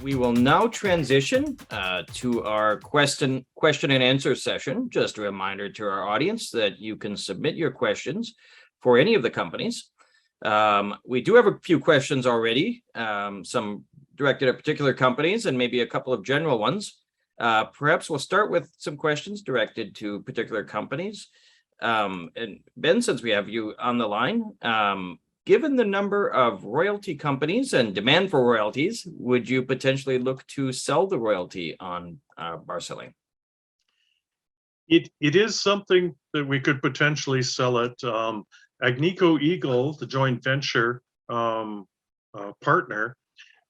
We will now transition to our question and answer session. Just a reminder to our audience that you can submit your questions for any of the companies. We do have a few questions already, some directed at particular companies and maybe a couple of general ones. Perhaps we'll start with some questions directed to particular companies. And Ben, since we have you on the line, given the number of royalty companies and demand for royalties, would you potentially look to sell the royalty on Barcelona? It is something that we could potentially sell it. Agnico Eagle, the joint venture partner,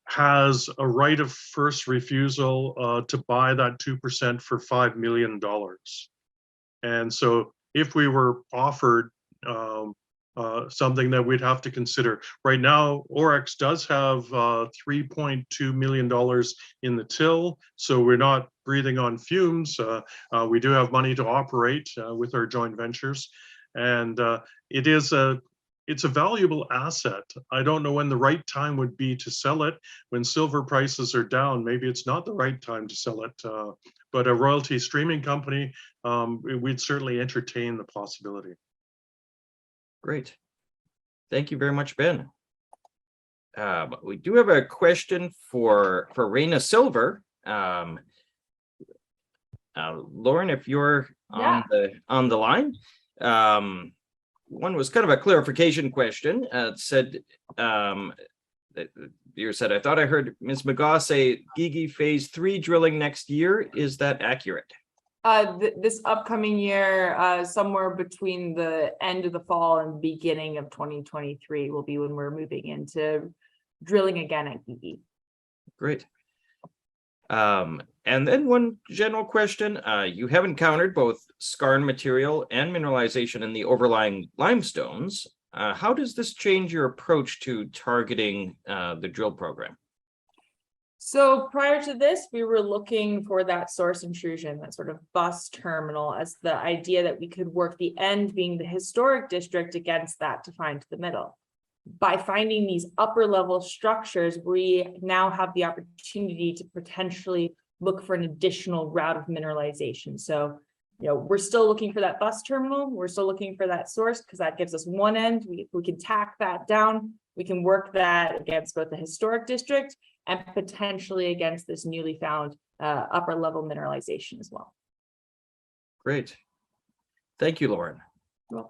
has a right of first refusal to buy that 2% for $5 million. And so if we were offered something that we'd have to consider. Right now, Orex does have $3.2 million in the till, so we're not breathing on fumes. We do have money to operate with our joint ventures, and it's a valuable asset. I don't know when the right time would be to sell it. When silver prices are down, maybe it's not the right time to sell it. But a royalty streaming company, we'd certainly entertain the possibility. Great. Thank you very much, Ben. We do have a question for Reyna Silver. Lauren, if you're on the line. One was kind of a clarification question. It said, you said, I thought I heard Ms. McGaw say Gigi phase 3 drilling next year. Is that accurate? This upcoming year, somewhere between the end of the fall and beginning of 2023 will be when we're moving into drilling again at Gigi. Great. And then one general question, you have encountered both skarn material and mineralization in the overlying limestones. How does this change your approach to targeting the drill program? So prior to this, we were looking for that source intrusion, that sort of bus terminal, as the idea that we could work the end being the historic district against that to find the middle. By finding these upper level structures, we now have the opportunity to potentially look for an additional route of mineralization. So, we're still looking for that bus terminal. We're still looking for that source because that gives us one end. We can tack that down. We can work that against both the historic district and potentially against this newly found upper level mineralization as well. Great. Thank you, Lauren. You're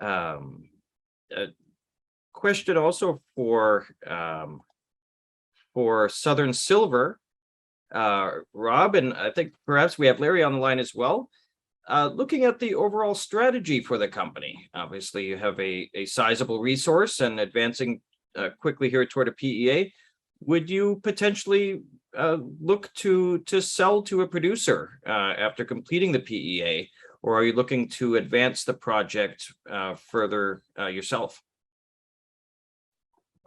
welcome. Question also for Southern Silver, Rob, and I think perhaps we have Larry on the line as well. Looking at the overall strategy for the company, obviously you have a sizable resource and advancing quickly here toward a PEA. Would you potentially look to sell to a producer after completing the PEA, or are you looking to advance the project further yourself?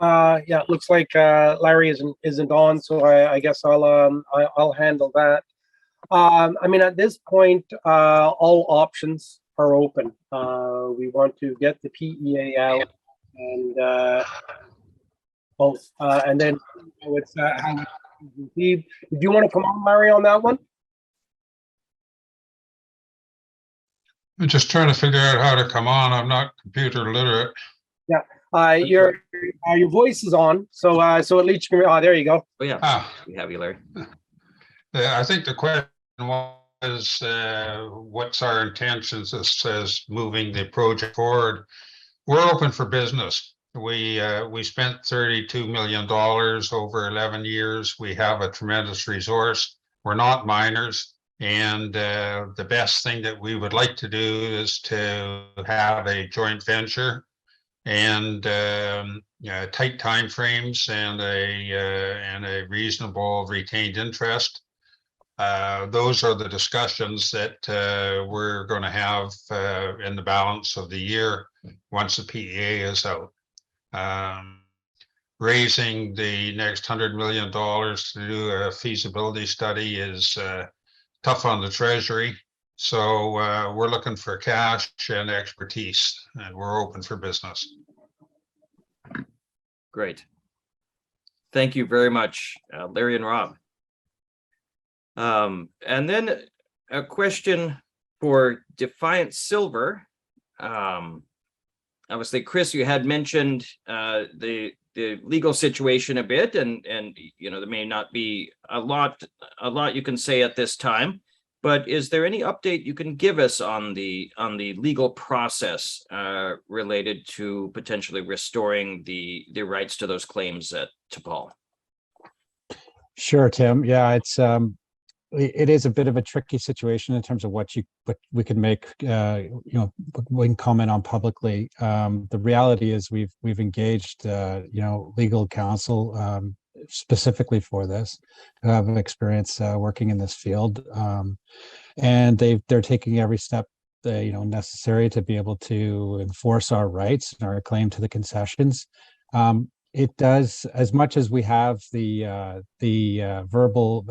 Yeah, it looks like Larry isn't on, so I guess I'll handle that. I mean, at this point, all options are open. We want to get the PEA out and both, and then it's how we do you want to come on, Larry, on that one? I'm just trying to figure out how to come on. I'm not computer literate. Yeah, your voice is on, so at least you can. Oh, there you go. Oh yeah, we have you, Larry. I think the question was, what's our intentions as moving the project forward? We're open for business. We spent $32 million over 11 years. We have a tremendous resource. We're not miners. And the best thing that we would like to do is to have a joint venture and tight time frames and a reasonable retained interest. Those are the discussions that we're going to have in the balance of the year once the PEA is out. Raising the next $100 million to do a feasibility study is tough on the treasury. So we're looking for cash and expertise, and we're open for business. Great. Thank you very much, Larry and Rob. And then a question for Defiance Silver. Obviously, Chris, you had mentioned the legal situation a bit, and there may not be a lot you can say at this time. But is there any update you can give us on the legal process related to potentially restoring the rights to those claims at T'Pol? Sure, Tim. Yeah, it is a bit of a tricky situation in terms of what we can make. We can comment on publicly. The reality is we've engaged legal counsel specifically for this, who have experience working in this field, and they're taking every step necessary to be able to enforce our rights and our claim to the concessions. It does, as much as we have the verbal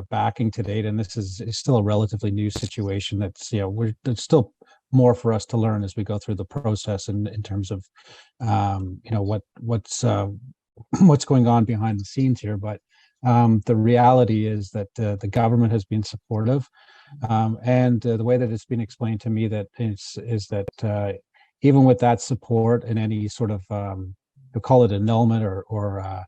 backing to date, and this is still a relatively new situation. There's still more for us to learn as we go through the process in terms of what's going on behind the scenes here. But the reality is that the government has been supportive, and the way that it's been explained to me is that even with that support and any sort of we'll call it annulment or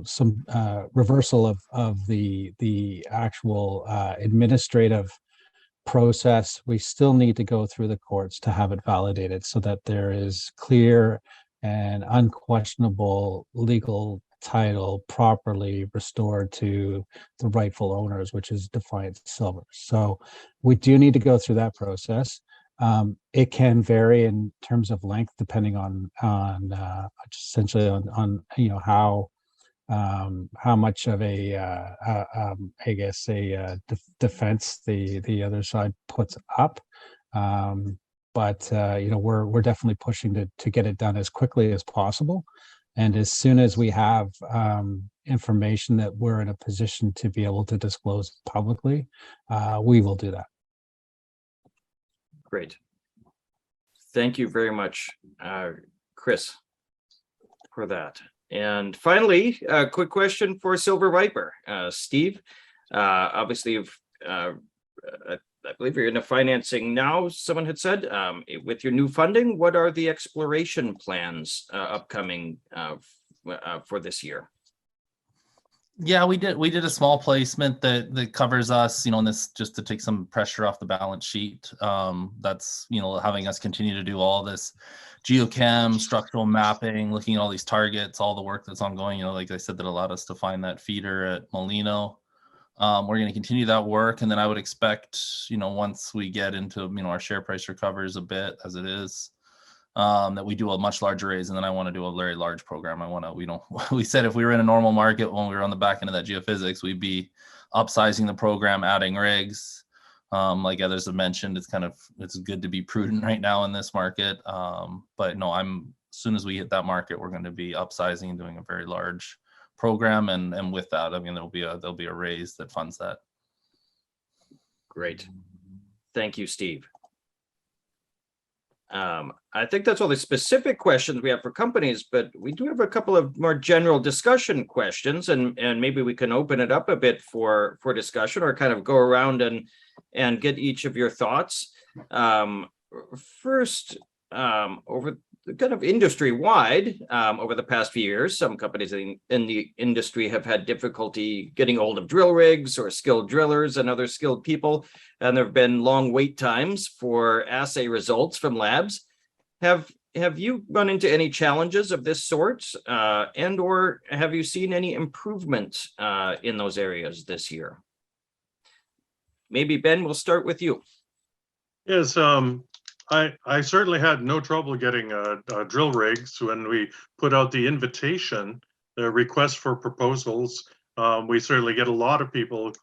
some reversal of the actual administrative process, we still need to go through the courts to have it validated so that there is clear and unquestionable legal title properly restored to the rightful owners, which is Defiance Silver. So we do need to go through that process. It can vary in terms of length depending on essentially on how much of a defense the other side puts up. But we're definitely pushing to get it done as quickly as possible, and as soon as we have information that we're in a position to be able to disclose publicly, we will do that. Great. Thank you very much, Chris, for that. And finally, a quick question for Silver Viper. Steve, obviously, I believe you're in the financing now, someone had said. With your new funding, what are the exploration plans upcoming for this year? Yeah, we did a small placement that covers us, in this, just to take some pressure off the balance sheet. That's, having us continue to do all this geochem, structural mapping, looking at all these targets, all the work that's ongoing, like I said, that allowed us to find that feeder at Molino. We're going to continue that work. And then I would expect, once we get into, our share price recovers a bit as it is, that we do a much larger raise, and then I want to do a very large program. We said if we were in a normal market when we were on the back end of that geophysics, we'd be upsizing the program, adding rigs. Like others have mentioned, it's good to be prudent right now in this market. But no, as soon as we hit that market, we're going to be upsizing and doing a very large program. And with that, there'll be a raise that funds that. Great. Thank you, Steve. I think that's all the specific questions we have for companies, but we do have a couple of more general discussion questions, and maybe we can open it up a bit for discussion, or kind of go around and get each of your thoughts. First, over the kind of industry wide, over the past few years, some companies in the industry have had difficulty getting hold of drill rigs or skilled drillers and other skilled people, and there have been long wait times for assay results from labs. Have you run into any challenges of this sort, and or have you seen any improvement in those areas this year? Maybe Ben, we'll start with you. Yes, I certainly had no trouble getting drill rigs when we put out the invitation, the request for proposals. We certainly get a lot of people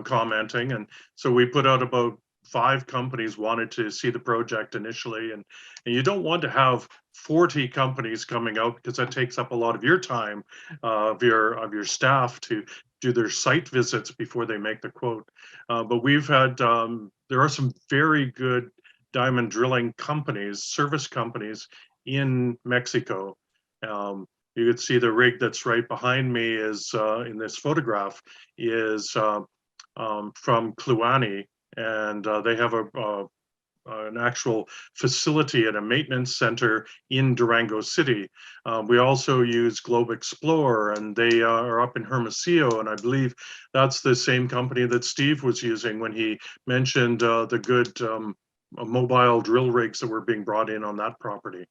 commenting, and so we put out about 5 companies wanted to see the project initially, and you don't want to have 40 companies coming out, because that takes up a lot of your time, of your staff, to do their site visits before they make the quote. But we've had there are some very good diamond drilling companies, service companies in Mexico. You could see the rig that's right behind me is in this photograph is from Kluane, and they have an actual facility and a maintenance center in Durango City. We also use Globe Explorer, and they are up in Hermosillo, and I believe that's the same company that Steve was using when he mentioned the good mobile drill rigs that were being brought in on that property.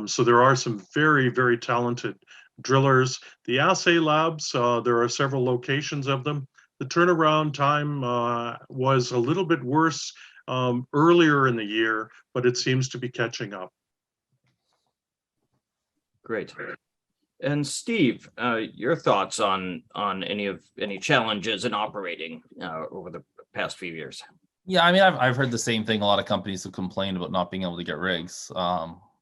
So there are some very, very talented drillers. The assay labs, there are several locations of them. The turnaround time was a little bit worse earlier in the year, but it seems to be catching up. Great. And Steve, your thoughts on any challenges in operating over the past few years? Yeah, I mean, I've heard the same thing. A lot of companies have complained about not being able to get rigs.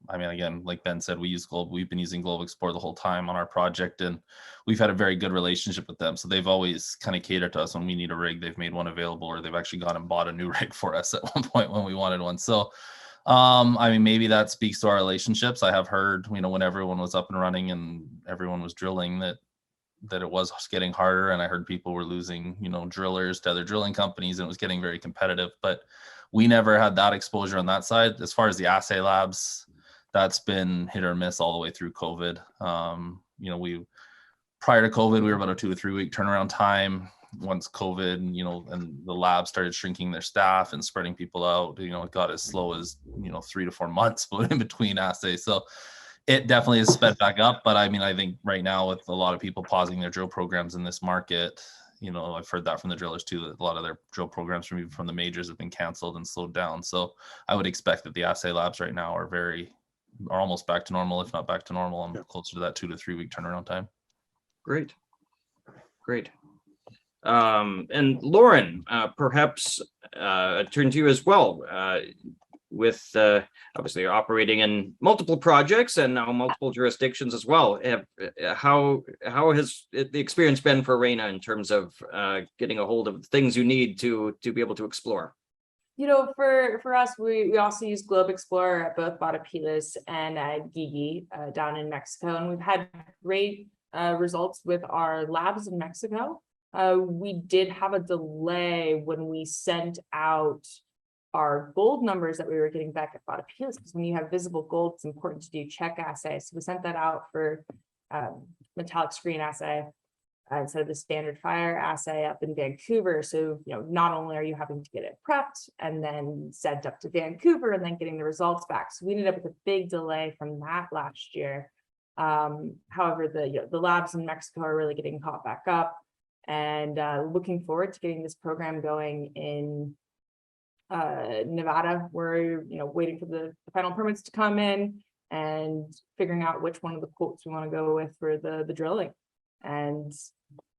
I mean, again, like Ben said, we've been using Globe Explorer the whole time on our project, and we've had a very good relationship with them. So they've always kind of catered to us when we need a rig. They've made one available, or they've actually gone and bought a new rig for us at one point when we wanted one. So, I mean, maybe that speaks to our relationships. I have heard, you know, when everyone was up and running and everyone was drilling, that it was getting harder, and I heard people were losing, you know, drillers to other drilling companies, and it was getting very competitive. But we never had that exposure on that side. As far as the assay labs, that's been hit or miss all the way through COVID. You know, prior to COVID, we were about a 2 to 3 week turnaround time. Once COVID, you know, and the lab started shrinking their staff and spreading people out, you know, it got as slow as, you know, 3 to 4 months in between assays. So it definitely has sped back up. But I mean, I think right now with a lot of people pausing their drill programs in this market, you know, I've heard that from the drillers too, that a lot of their drill programs from the majors have been canceled and slowed down. So I would expect that the assay labs right now are almost back to normal, if not back to normal, and closer to that 2 to 3 week turnaround time. Great. And Lauren, perhaps turn to you as well. With obviously you're operating in multiple projects and now multiple jurisdictions as well. How has the experience been for Reyna in terms of getting a hold of things you need to be able to explore? You know, for us, we also use Globe Explorer at both Batopilas and at Gigi down in Mexico, and we've had great results with our labs in Mexico. We did have a delay when we sent out our gold numbers that we were getting back at Batopilas, because when you have visible gold, it's important to do check assays. So we sent that out for metallic screen assay instead of the standard fire assay up in Vancouver. So, you know, not only are you having to get it prepped and then sent up to Vancouver and then getting the results back. So we ended up with a big delay from that last year. However, the labs in Mexico are really getting caught back up, and looking forward to getting this program going in Nevada. We're, you know, waiting for the final permits to come in and figuring out which one of the quotes we want to go with for the drilling. And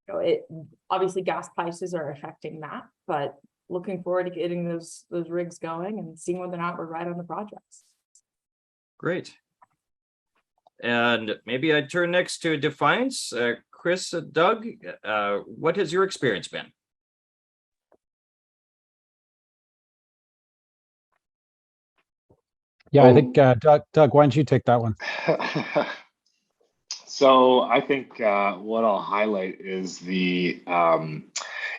you know, it obviously gas prices are affecting that, but looking forward to getting those rigs going and seeing whether or not we're right on the projects. Great. And maybe I'd turn next to Defiance. Chris, Doug, what has your experience been? Yeah, I think Doug, why don't you take that one? So I think what I'll highlight is the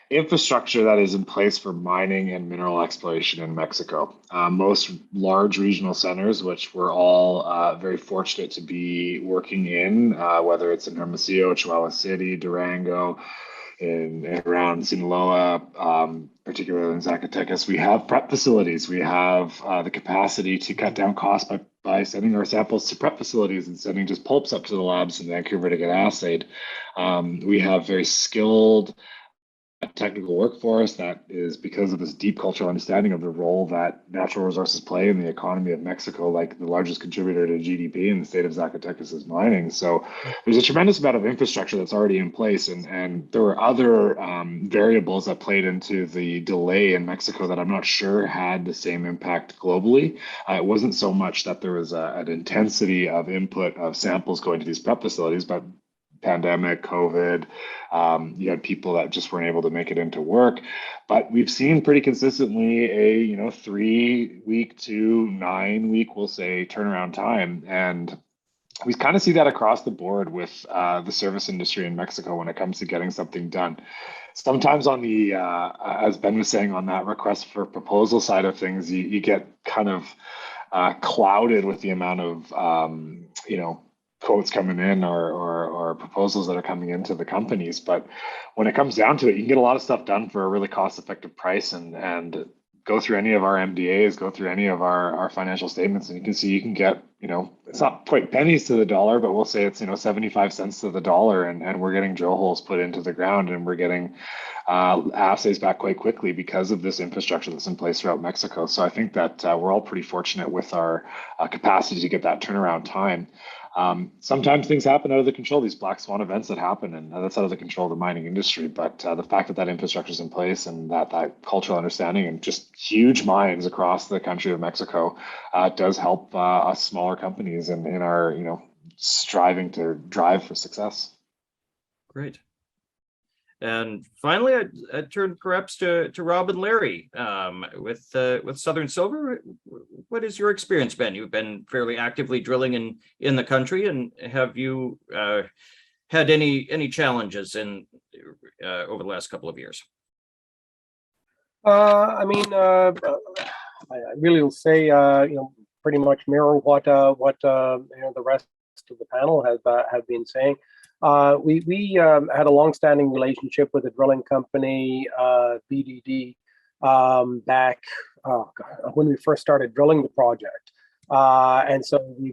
infrastructure that is in place for mining and mineral exploration in Mexico. Most large regional centers, which we're all very fortunate to be working in, whether it's in Hermosillo, Chihuahua City, Durango, and around Sinaloa, particularly in Zacatecas, we have prep facilities. We have the capacity to cut down costs by sending our samples to prep facilities and sending just pulps up to the labs in Vancouver to get assayed. We have very skilled technical workforce that is, because of this deep cultural understanding of the role that natural resources play in the economy of Mexico, like the largest contributor to GDP in the state of Zacatecas is mining. So there's a tremendous amount of infrastructure that's already in place, and there were other variables that played into the delay in Mexico that I'm not sure had the same impact globally. It wasn't so much that there was an intensity of input of samples going to these prep facilities, but pandemic, COVID. You had people that just weren't able to make it into work, but we've seen pretty consistently a 3-week to 9-week, we'll say, turnaround time, and we kind of see that across the board with the service industry in Mexico when it comes to getting something done. Sometimes on the, as Ben was saying, on that request for proposal side of things, you get kind of clouded with the amount of, quotes coming in or proposals that are coming into the companies. But when it comes down to it, you can get a lot of stuff done for a really cost-effective price, and go through any of our MDAs, go through any of our financial statements, and you can see you can get, it's not quite pennies to the dollar, but we'll say it's, 75 cents to the dollar, and we're getting drill holes put into the ground, and we're getting assays back quite quickly because of this infrastructure that's in place throughout Mexico. So I think that we're all pretty fortunate with our capacity to get that turnaround time. Sometimes things happen out of the control, these black swan events that happen, and that's out of the control of the mining industry. But the fact that infrastructure is in place, and that cultural understanding, and just huge mines across the country of Mexico does help us smaller companies in our, striving to drive for success. Great. And finally, I turn perhaps to Rob and Larry with Southern Silver. What is your experience been? You've been fairly actively drilling in the country, and have you had any challenges in over the last couple of years? I really will say, pretty much mirror what the rest of the panel have been saying. We had a long-standing relationship with a drilling company, BDD, back when we first started drilling the project, and so we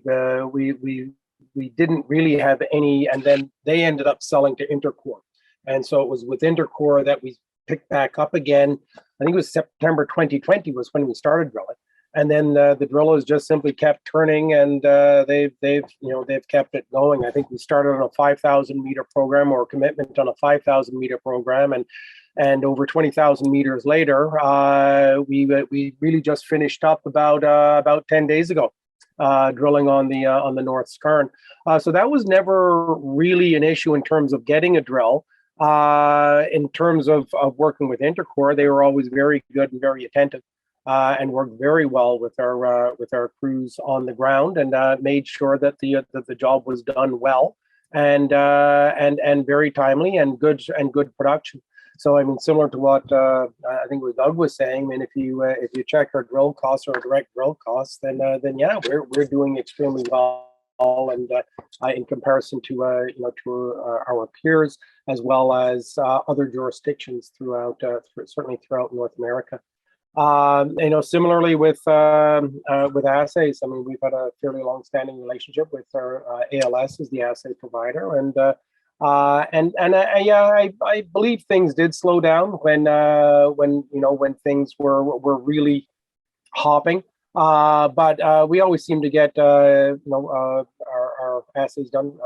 didn't really have any, and then they ended up selling to Intercorp, and so it was with Intercorp that we picked back up again. I think it was September 2020 was when we started drilling. And then the drillers just simply kept turning, and they've kept it going. I think we started on a 5,000 meter program, or commitment on a 5,000 meter program, and over 20,000 meters later, we really just finished up about 10 days ago, drilling on the North Skarn. So that was never really an issue in terms of getting a drill. In terms of working with Intercorp, they were always very good and very attentive. And worked very well with our crews on the ground, and made sure that the job was done well, and very timely, and good production. So I mean, similar to what I think what Doug was saying, I mean, if you check our drill costs or our direct drill costs, then yeah, we're doing extremely well, and in comparison to our peers, as well as other jurisdictions throughout certainly throughout North America. Similarly with assays, I mean, we've had a fairly long-standing relationship with our ALS as the assay provider, and I believe things did slow down when things were really hopping. But we always seem to get our assays done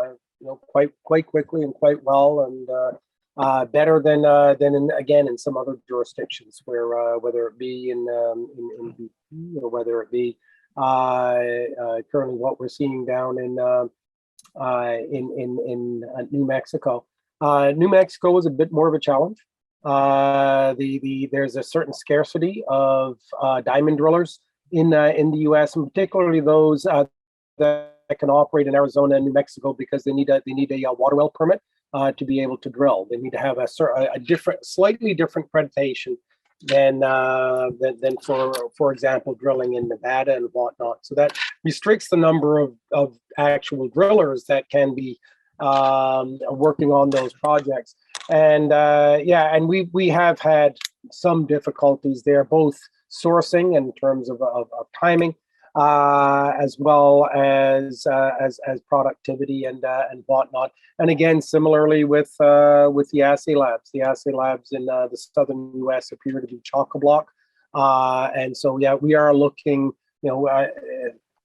quite quickly and quite well, and better than in some other jurisdictions, where whether it be in BP, or whether it be currently what we're seeing down in New Mexico. New Mexico is a bit more of a challenge. There's a certain scarcity of diamond drillers in the U.S., and particularly those that can operate in Arizona and New Mexico, because they need a water well permit to be able to drill. They need to have a slightly different accreditation than for example, drilling in Nevada and whatnot. So that restricts the number of actual drillers that can be working on those projects. And and we have had some difficulties there, both sourcing in terms of timing, as well as productivity and whatnot. And again, similarly with the assay labs. The assay labs in the southern U.S. appear to be chock-a-block, and so yeah, we are looking.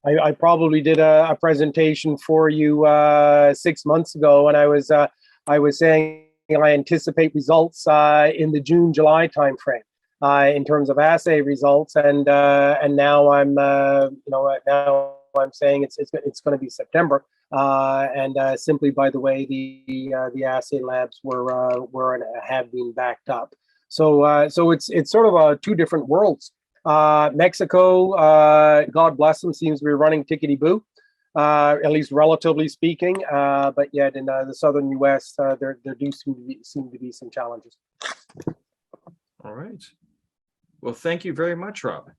I probably did a presentation for you 6 months ago, and I was saying I anticipate results in the June-July timeframe. In terms of assay results, and now I'm now I'm saying it's going to be September. and simply by the way the assay labs were and have been backed up. So it's sort of two different worlds. Mexico, God bless them, seems to be running tickety-boo, at least relatively speaking. But yet in the southern U.S., there do seem to be some challenges. All right. Well, thank you very much, Rob.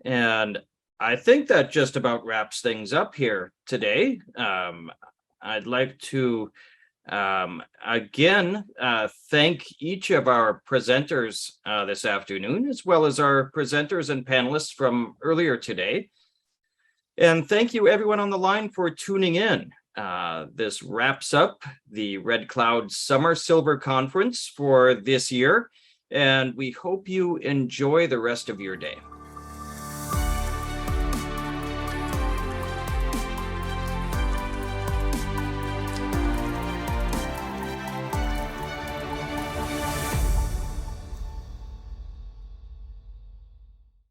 And I think that just about wraps things up here today. I'd like to again thank each of our presenters this afternoon, as well as our presenters and panelists from earlier today. And thank you everyone on the line for tuning in. This wraps up the Red Cloud Summer Silver Conference for this year, and we hope you enjoy the rest of your day.